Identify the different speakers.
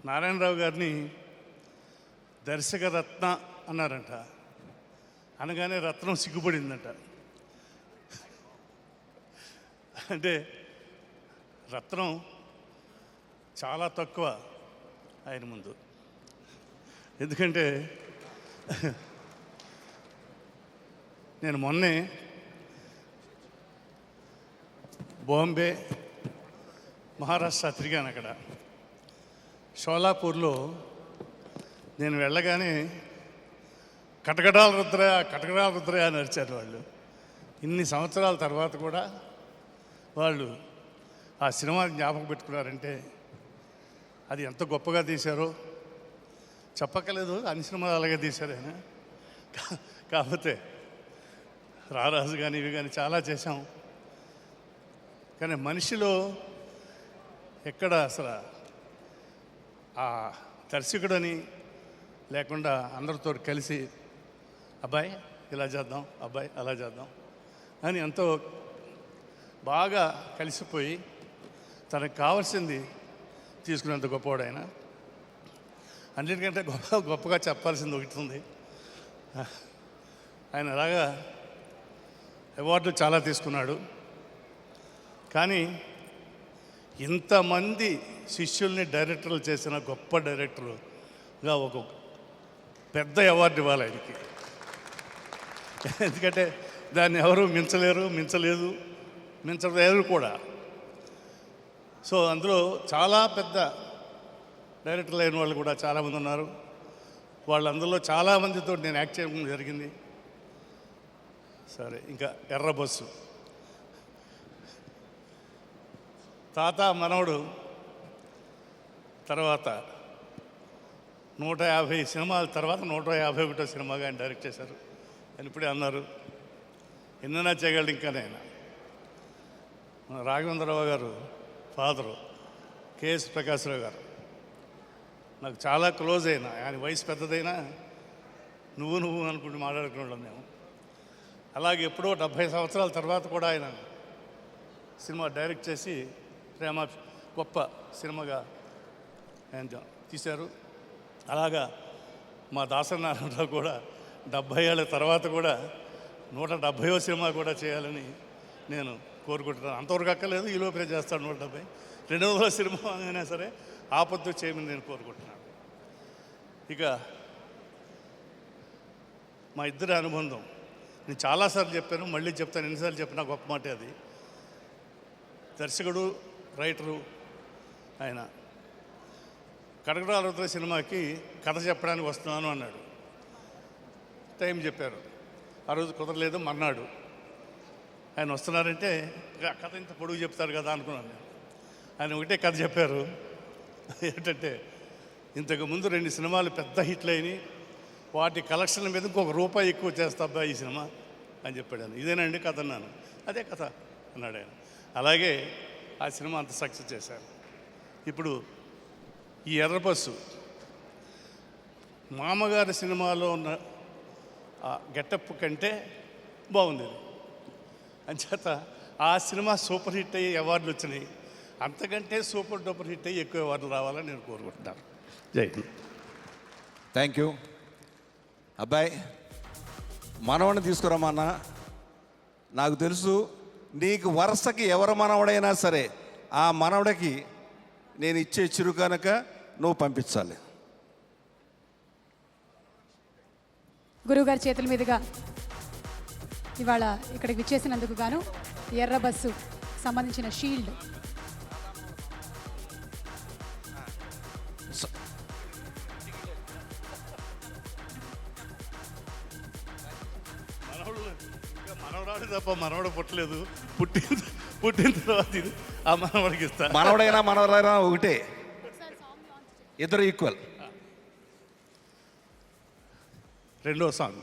Speaker 1: నారాయణరావు గారిని దర్శకరత్న అన్నారంట, అనగానే రత్నం సిగ్గుపడిందంట. అంటే రత్నం చాలా తక్కువ ఆయన ముందు. ఎందుకంటే నేను మొన్నే బాంబే, మహారాష్ట్ర తిరిగాను. అక్కడ షోలాపూర్లో నేను వెళ్ళగానే కటకటాల రుద్రయ అని అరిచారు వాళ్ళు. ఇన్ని సంవత్సరాల తర్వాత కూడా వాళ్ళు ఆ సినిమా జ్ఞాపకం పెట్టుకున్నారంటే అది ఎంత గొప్పగా తీశారో చెప్పక్కలేదు. అన్ని సినిమాలు అలాగే తీశారు ఆయన. కాకపోతే రారాజు కానీ ఇవి కానీ చాలా చేశాం. కానీ మనిషిలో ఎక్కడ అసలు ఆ దర్శకుడని లేకుండా అందరితో కలిసి అబ్బాయి ఇలా చేద్దాం, అబ్బాయి అలా చేద్దాం అని ఎంతో బాగా కలిసిపోయి తనకు కావాల్సింది తీసుకునేంత గొప్పవాడు ఆయన. అన్నిటికంటే గొప్పగా చెప్పాల్సింది ఒకటి ఉంది. ఆయన అలాగా అవార్డులు చాలా తీసుకున్నాడు. కానీ ఇంతమంది శిష్యుల్ని డైరెక్టర్లు చేసిన గొప్ప డైరెక్టర్గా ఒక పెద్ద అవార్డు ఇవ్వాలి ఆయనకి. ఎందుకంటే దాన్ని ఎవరు మించలేరు కూడా. సో అందులో చాలా పెద్ద డైరెక్టర్లు అయిన వాళ్ళు కూడా చాలామంది ఉన్నారు. వాళ్ళందరిలో చాలామందితో నేను యాక్ట్ చేయడం జరిగింది. సరే, ఇంకా ఎర్ర బస్సు తాత మనవడు తర్వాత 150 సినిమాల తర్వాత 151వ సినిమాగా ఆయన డైరెక్ట్ చేశారు. అని ఇప్పుడే అన్నారు, ఎన్నైనా చేయగలడు ఇంకా. నేను రాఘవేంద్రరావు గారు ఫాదరు కేఎస్ ప్రకాశ్రావు గారు నాకు చాలా క్లోజ్ అయినా. ఆయన వయసు పెద్దదైనా నువ్వు అనుకుంటూ మాట్లాడుకున్నాం మేము. అలాగే ఎప్పుడో 70 సంవత్సరాల తర్వాత కూడా ఆయన సినిమా డైరెక్ట్ చేసి ప్రేమ గొప్ప సినిమాగా ఆయన తీశారు. అలాగా మా దాసనారాయణరావు కూడా 70 ఏళ్ళ తర్వాత కూడా 170వ సినిమా కూడా చేయాలని నేను కోరుకుంటున్నాను. అంతవరకు అక్కర్లేదు, ఈ లోపలే చేస్తాడు 170. 200వ సినిమా అయినా సరే ఆపత్తు చేయమని నేను కోరుకుంటున్నాను. ఇక మా ఇద్దరి అనుబంధం నేను చాలాసార్లు చెప్పాను, మళ్ళీ చెప్తాను. ఎన్నిసార్లు చెప్పినా గొప్ప మాట అది. దర్శకుడు, రైటరు ఆయన. కటకటాల రుద్ర సినిమాకి కథ చెప్పడానికి వస్తున్నాను అన్నాడు. టైం చెప్పారు, ఆ రోజు కుదరలేదు. మర్నాడు ఆయన వస్తున్నారంటే కథ ఇంత పొడుగు చెప్తారు కదా అనుకున్నాను నేను. ఆయన ఒకటే కథ చెప్పారు. ఏంటంటే ఇంతకుముందు 2 సినిమాలు పెద్ద హిట్లు అయినాయి, వాటి కలెక్షన్ల మీద ఇంకొక రూపాయి ఎక్కువ చేస్తాబ్బా ఈ సినిమా అని చెప్పాడు ఆయన. ఇదేనండి కథ అన్నాను. అదే కథ అన్నాడు ఆయన. అలాగే ఆ సినిమా అంత సక్సెస్ చేశారు. ఇప్పుడు ఈ ఎర్ర బస్సు మామగారి సినిమాలో ఉన్న ఆ గెటప్ కంటే బాగుంది. అంచేత ఆ సినిమా సూపర్ హిట్ అయ్యి అవార్డులు వచ్చినాయి. అంతకంటే సూపర్ డూపర్ హిట్ అయ్యి ఎక్కువ అవార్డులు రావాలని నేను కోరుకుంటున్నాను. జై హింద్.
Speaker 2: Thank you. అబ్బాయి, మనవడిని తీసుకురమ్మన్నా. నాకు తెలుసు నీకు వరుసకి ఎవరు మనవడైనా సరే ఆ మనవడికి నేను ఇచ్చే చిరు కనుక నువ్వు పంపించాలి.
Speaker 3: గురువుగారి చేతుల మీదుగా ఇవాళ ఇక్కడికి విచ్చేసినందుకు గాను ఎర్ర బస్సు సంబంధించిన షీల్డ్.
Speaker 1: మనవరాడు తప్ప మనవడు పుట్టలేదు. పుట్టిన తర్వాత ఇది ఆ మనవడికి ఇస్తా.
Speaker 2: మనవడైనా మనవరైనా ఒకటే, ఇద్దరు ఈక్వల్.
Speaker 1: రెండో సాంగ్